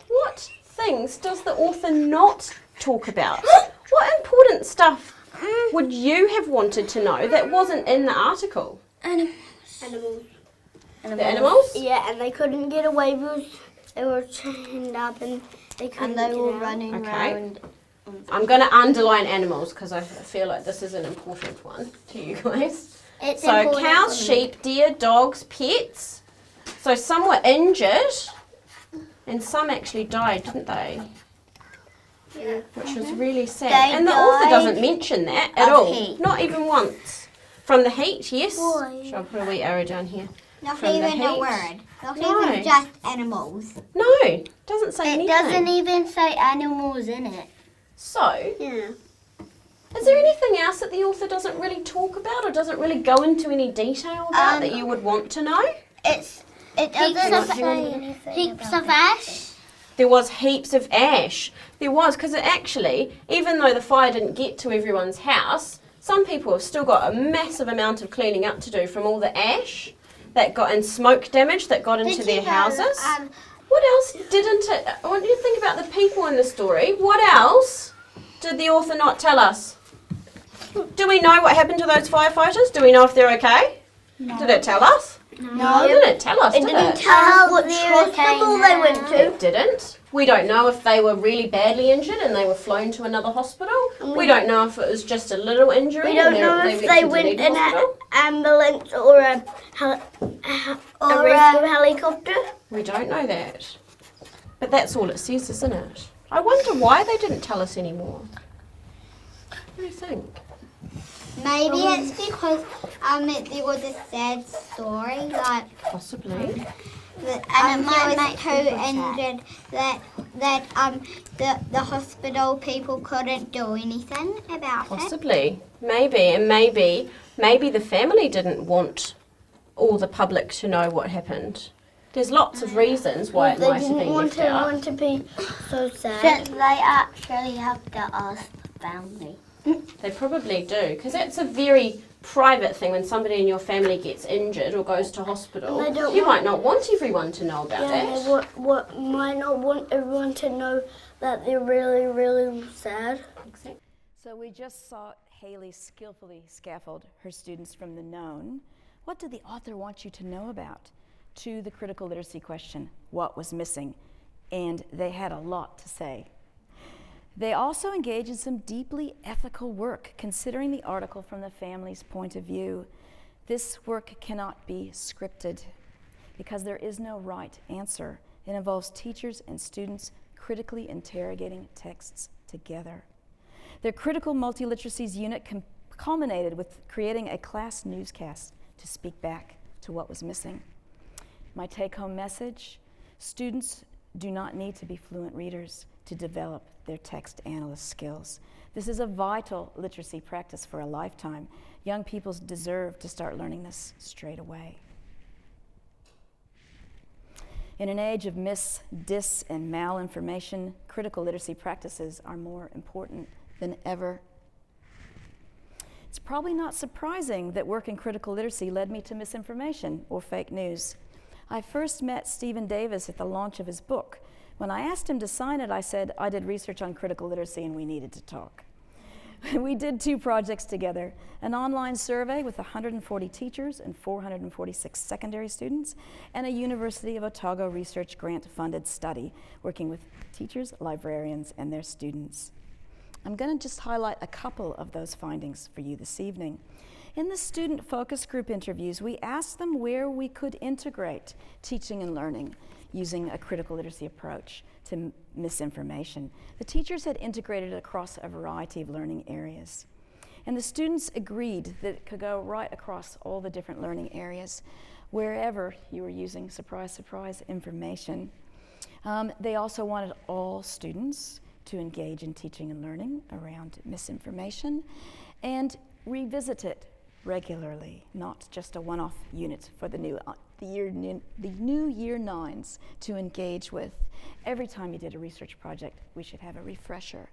what things does the author not talk about? What important stuff would you have wanted to know that wasn't in the article? Animals. The animals? Yeah, and they couldn't get away because they were chained up and they couldn't get out. running Okay. around. I'm going to underline animals because I feel like this is an important one to you guys. It's So important cows, for me. sheep, deer, dogs, pets. So some were injured and some actually died, didn't they? Yeah. Which was really sad. They And the author died doesn't mention that at of all. heat. Not even once. From the heat, yes. Why? Shall I put a wee arrow down here? Not From the even a heat. word. Not No. even just animals. No, doesn't say It anything. doesn't even say animals in it. So, Yeah. Is there anything else that the author doesn't really talk about or doesn't really go into any detail about that you would want to know? It doesn't say anything. Heaps of ash. There was heaps of ash. There was, because actually, even though the fire didn't get to everyone's house, some people have still got a massive amount of cleaning up to do from all the ash that got and smoke damage that got into their houses. What else didn't it? I want you to think about the people in the story. What else did the author not tell us? Do we know what happened to those firefighters? Do we know if they're okay? No. Did it tell us? No. It didn't tell us, did it? Tell us what hospital they went to. It didn't. We don't know if they were really badly injured and they were flown to another hospital. We don't know if it was just a little injury. We don't know if they went in an ambulance or a rescue helicopter. We don't know that. But that's all it says, isn't it? I wonder why they didn't tell us anymore. What do you think? Maybe it's because there was a sad story, like Possibly. and it might make too injured that the hospital people couldn't do anything about it. Possibly. Maybe. And maybe the family didn't want all the public to know what happened. There's lots of reasons why it might have been left out. Want to be so sad. They actually have to ask the family. They probably do, because that's a very private thing when somebody in your family gets injured or goes to hospital. You might not want everyone to know about that. They might not want everyone to know that they're really, really sad. Exactly. So we just saw Hayley skillfully scaffold her students from the known. What did the author want you to know about? To the critical literacy question, what was missing? And they had a lot to say. They also engage in some deeply ethical work, considering the article from the family's point of view. This work cannot be scripted because there is no right answer. It involves teachers and students critically interrogating texts together. Their critical multiliteracies unit culminated with creating a class newscast to speak back to what was missing. My take-home message: students do not need to be fluent readers to develop their text analyst skills. This is a vital literacy practice for a lifetime. Young people deserve to start learning this straight away. In an age of mis, dis, and malinformation, critical literacy practices are more important than ever. It's probably not surprising that work in critical literacy led me to misinformation or fake news. I first met Stephen Davis at the launch of his book. When I asked him to sign it, I said I did research on critical literacy and we needed to talk. We did 2 projects together, an online survey with 140 teachers and 446 secondary students, and a University of Otago research grant-funded study working with teachers, librarians, and their students. I'm going to just highlight a couple of those findings for you this evening. In the student focus group interviews, we asked them where we could integrate teaching and learning using a critical literacy approach to misinformation. The teachers had integrated it across a variety of learning areas. And the students agreed that it could go right across all the different learning areas, wherever you were using surprise, surprise information. They also wanted all students to engage in teaching and learning around misinformation and revisit it regularly, not just a one-off unit for the new year 9s to engage with. Every time you did a research project, we should have a refresher.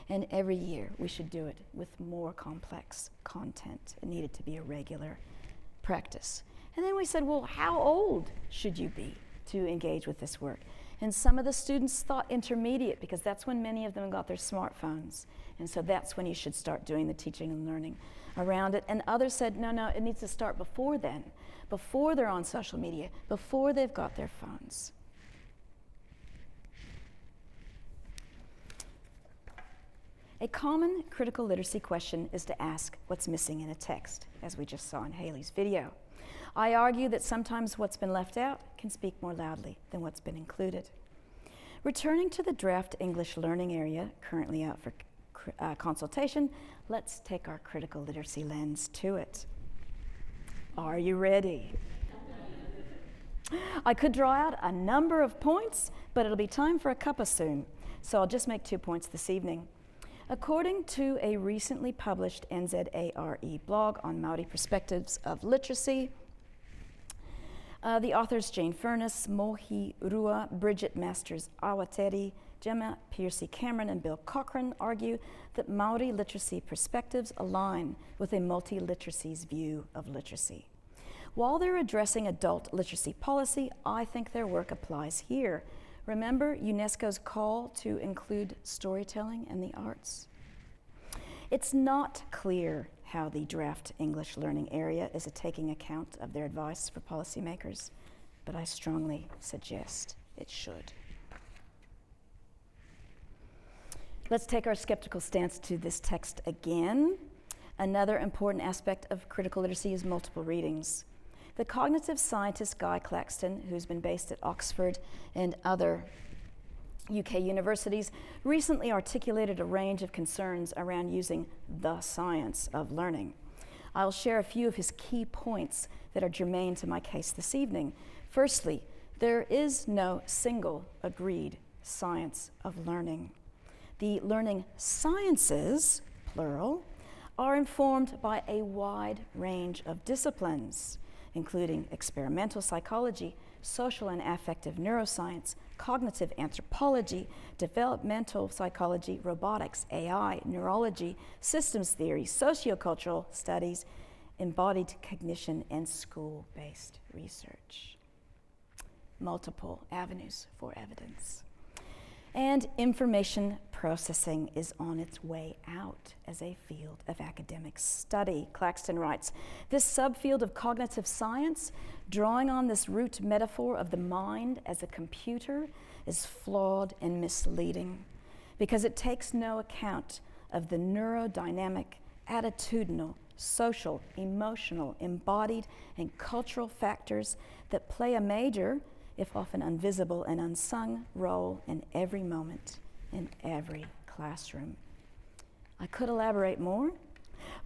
And every year, we should do it with more complex content. It needed to be a regular practice. And then we said, well, how old should you be to engage with this work? And some of the students thought intermediate, because that's when many of them got their smartphones. And so that's when you should start doing the teaching and learning around it. And others said, no, it needs to start before then, before they're on social media, before they've got their phones. A common critical literacy question is to ask what's missing in a text, as we just saw in Hayley's video. I argue that sometimes what's been left out can speak more loudly than what's been included. Returning to the draft English learning area, currently out for consultation, let's take our critical literacy lens to it. Are you ready? I could draw out a number of points, but it'll be time for a cuppa soon, so I'll just make 2 points this evening. According to a recently published NZARE blog on Māori perspectives of literacy, the authors Jane Furness, Mohi Rua, Bridget Masters-Awateri, Gemma Piercy-Cameron, and Bill Cochrane argue that Māori literacy perspectives align with a multi-literacies view of literacy. While they're addressing adult literacy policy, I think their work applies here. Remember UNESCO's call to include storytelling and the arts? It's not clear how the draft English learning area is taking account of their advice for policymakers, but I strongly suggest it should. Let's take our skeptical stance to this text again. Another important aspect of critical literacy is multiple readings. The cognitive scientist Guy Claxton, who's been based at Oxford and other UK universities, recently articulated a range of concerns around using the science of learning. I'll share a few of his key points that are germane to my case this evening. Firstly, there is no single agreed science of learning. The learning sciences, plural, are informed by a wide range of disciplines, including experimental psychology, social and affective neuroscience, cognitive anthropology, developmental psychology, robotics, AI, neurology, systems theory, sociocultural studies, embodied cognition, and school-based research. Multiple avenues for evidence. And information processing is on its way out as a field of academic study. Claxton writes, this subfield of cognitive science, drawing on this root metaphor of the mind as a computer, is flawed and misleading because it takes no account of the neurodynamic, attitudinal, social, emotional, embodied, and cultural factors that play a major, if often invisible and unsung, role in every moment, in every classroom. I could elaborate more,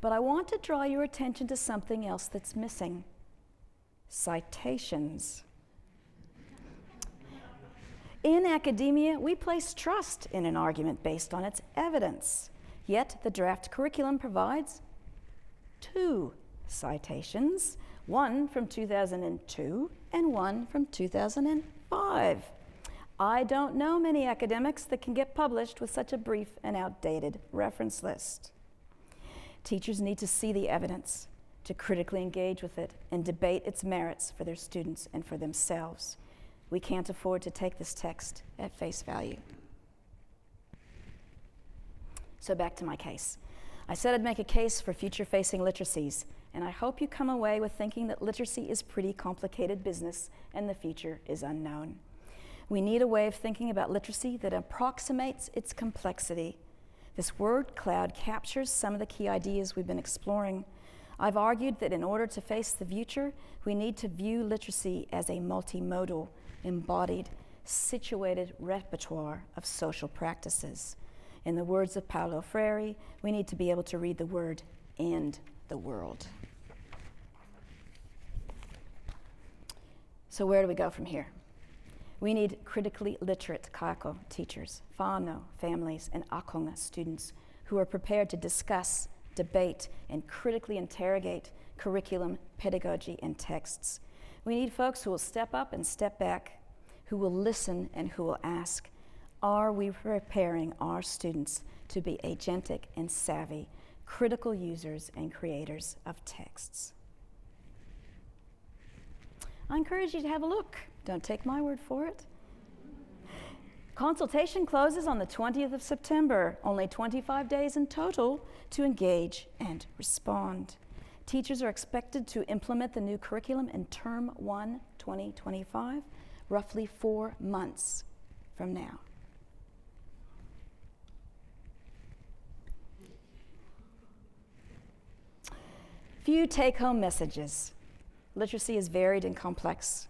but I want to draw your attention to something else that's missing: citations. In academia, we place trust in an argument based on its evidence, yet the draft curriculum provides 2 citations, one from 2002 and one from 2005. I don't know many academics that can get published with such a brief and outdated reference list. Teachers need to see the evidence, to critically engage with it and debate its merits for their students and for themselves. We can't afford to take this text at face value. So back to my case. I said I'd make a case for future-facing literacies, and I hope you come away with thinking that literacy is pretty complicated business and the future is unknown. We need a way of thinking about literacy that approximates its complexity. This word cloud captures some of the key ideas we've been exploring. I've argued that in order to face the future, we need to view literacy as a multimodal, embodied, situated repertoire of social practices. In the words of Paulo Freire, we need to be able to read the word and the world. So where do we go from here? We need critically literate kaiko teachers, whānau families, and akonga students who are prepared to discuss, debate, and critically interrogate curriculum, pedagogy, and texts. We need folks who will step up and step back, who will listen and who will ask, are we preparing our students to be agentic and savvy, critical users and creators of texts? I encourage you to have a look. Don't take my word for it. Consultation closes on the 20th of September. Only 25 days in total to engage and respond. Teachers are expected to implement the new curriculum in Term 1, 2025, roughly 4 months from now. Few take-home messages. Literacy is varied and complex.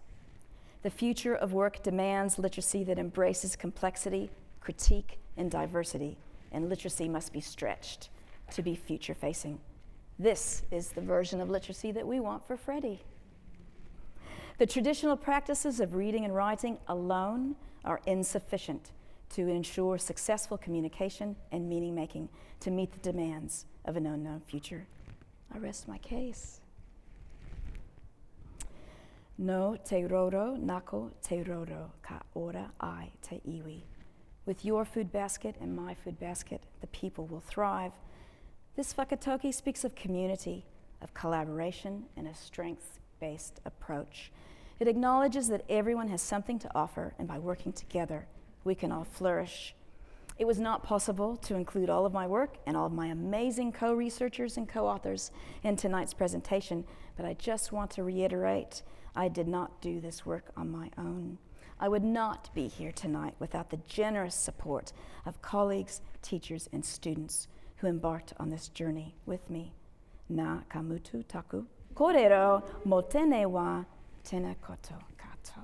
The future of work demands literacy that embraces complexity, critique, and diversity, and literacy must be stretched to be future-facing. This is the version of literacy that we want for Freddie. The traditional practices of reading and writing alone are insufficient to ensure successful communication and meaning making to meet the demands of an unknown future. I rest my case. No te roro nako te roro ka ora ai te iwi. With your food basket and my food basket, the people will thrive. This whakatoki speaks of community, of collaboration, and a strengths-based approach. It acknowledges that everyone has something to offer, and by working together, we can all flourish. It was not possible to include all of my work and all of my amazing co-researchers and co-authors in tonight's presentation, but I just want to reiterate, I did not do this work on my own. I would not be here tonight without the generous support of colleagues, teachers, and students who embarked on this journey with me. Nā ka mutu taku, kōrero mō tēnei wā, tēnā koto katoa.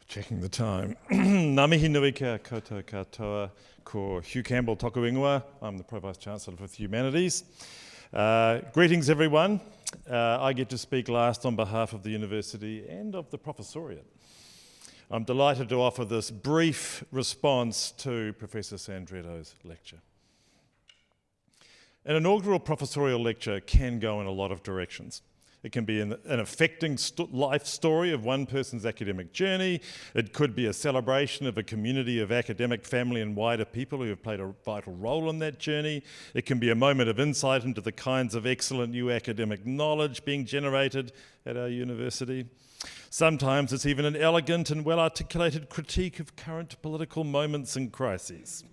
Checking the time. Ngā mihi nui kia koutou katoa ko Hugh Campbell toku ingoa. I'm the Pro-Vice Chancellor for Humanities. Greetings everyone. I get to speak last on behalf of the University and of the Professoriate. I'm delighted to offer this brief response to Professor Sandretto's lecture. An inaugural professorial lecture can go in a lot of directions. It can be an affecting life story of one person's academic journey. It could be a celebration of a community of academic family and wider people who have played a vital role in that journey. It can be a moment of insight into the kinds of excellent new academic knowledge being generated at our university. Sometimes it's even an elegant and well-articulated critique of current political moments and crises.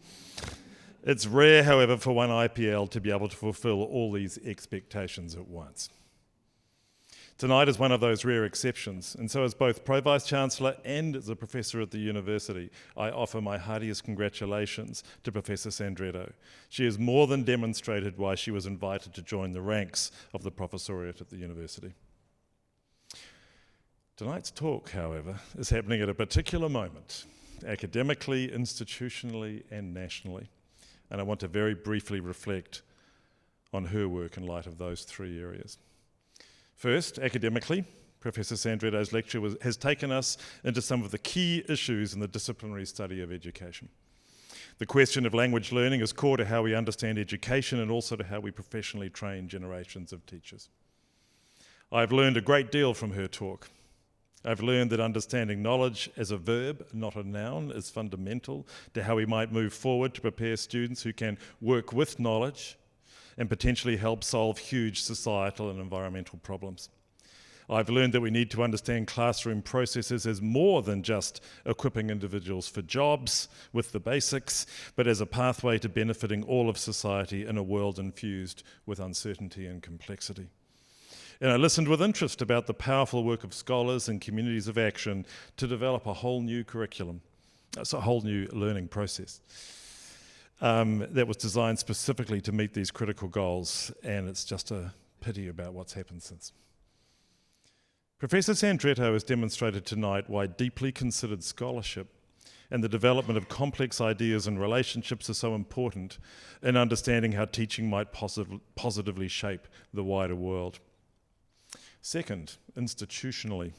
It's rare, however, for one IPL to be able to fulfil all these expectations at once. Tonight is one of those rare exceptions, and so as both Pro-Vice Chancellor and as a professor at the university, I offer my heartiest congratulations to Professor Sandretto. She has more than demonstrated why she was invited to join the ranks of the Professoriate at the university. Tonight's talk, however, is happening at a particular moment, academically, institutionally, and nationally, and I want to very briefly reflect on her work in light of those three areas. First, academically, Professor Sandretto's lecture has taken us into some of the key issues in the disciplinary study of education. The question of language learning is core to how we understand education and also to how we professionally train generations of teachers. I've learned a great deal from her talk. I've learned that understanding knowledge as a verb, not a noun, is fundamental to how we might move forward to prepare students who can work with knowledge and potentially help solve huge societal and environmental problems. I've learned that we need to understand classroom processes as more than just equipping individuals for jobs with the basics, but as a pathway to benefiting all of society in a world infused with uncertainty and complexity. And I listened with interest about the powerful work of scholars and communities of action to develop a whole new curriculum, so a whole new learning process that was designed specifically to meet these critical goals, and it's just a pity about what's happened since. Professor Sandretto has demonstrated tonight why deeply considered scholarship and the development of complex ideas and relationships are so important in understanding how teaching might positively shape the wider world. Second, institutionally,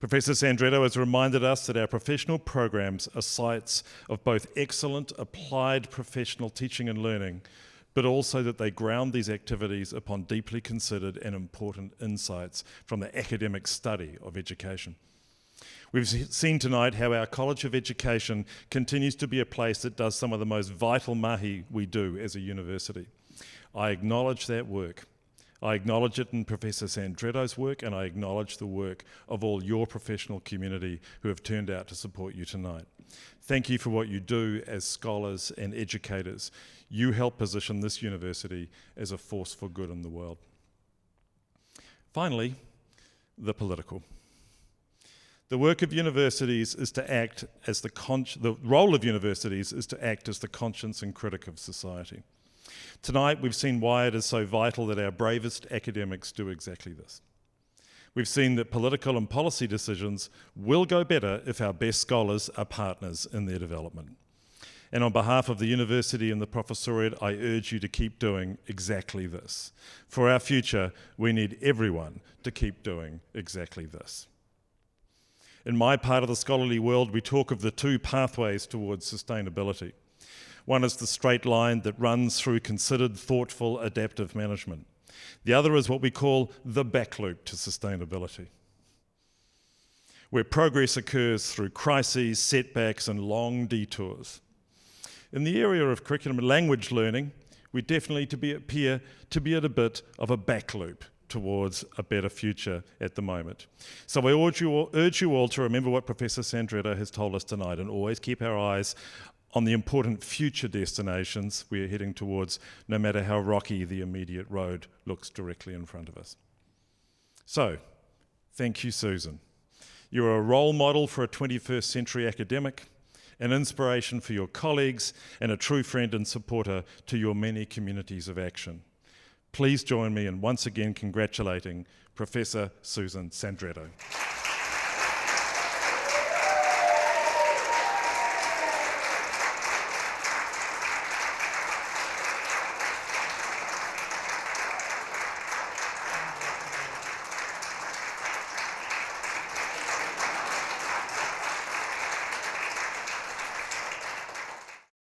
Professor Sandretto has reminded us that our professional programs are sites of both excellent applied professional teaching and learning, but also that they ground these activities upon deeply considered and important insights from the academic study of education. We've seen tonight how our College of Education continues to be a place that does some of the most vital mahi we do as a university. I acknowledge that work. I acknowledge it in Professor Sandretto's work, and I acknowledge the work of all your professional community who have turned out to support you tonight. Thank you for what you do as scholars and educators. You help position this university as a force for good in the world. Finally, the political. The work of universities is to act as the role of universities is to act as the conscience and critic of society. Tonight, we've seen why it is so vital that our bravest academics do exactly this. We've seen that political and policy decisions will go better if our best scholars are partners in their development. And on behalf of the university and the professoriate, I urge you to keep doing exactly this. For our future, we need everyone to keep doing exactly this. In my part of the scholarly world, we talk of the two pathways towards sustainability. One is the straight line that runs through considered, thoughtful, adaptive management. The other is what we call the back loop to sustainability, where progress occurs through crises, setbacks, and long detours. In the area of curriculum and language learning, we definitely appear to be at a bit of a back loop towards a better future at the moment. So I urge you all to remember what Professor Sandretto has told us tonight and always keep our eyes on the important future destinations we are heading towards, no matter how rocky the immediate road looks directly in front of us. So, thank you, Susan. You're a role model for a 21st century academic, an inspiration for your colleagues, and a true friend and supporter to your many communities of action. Please join me in once again congratulating Professor Susan Sandretto.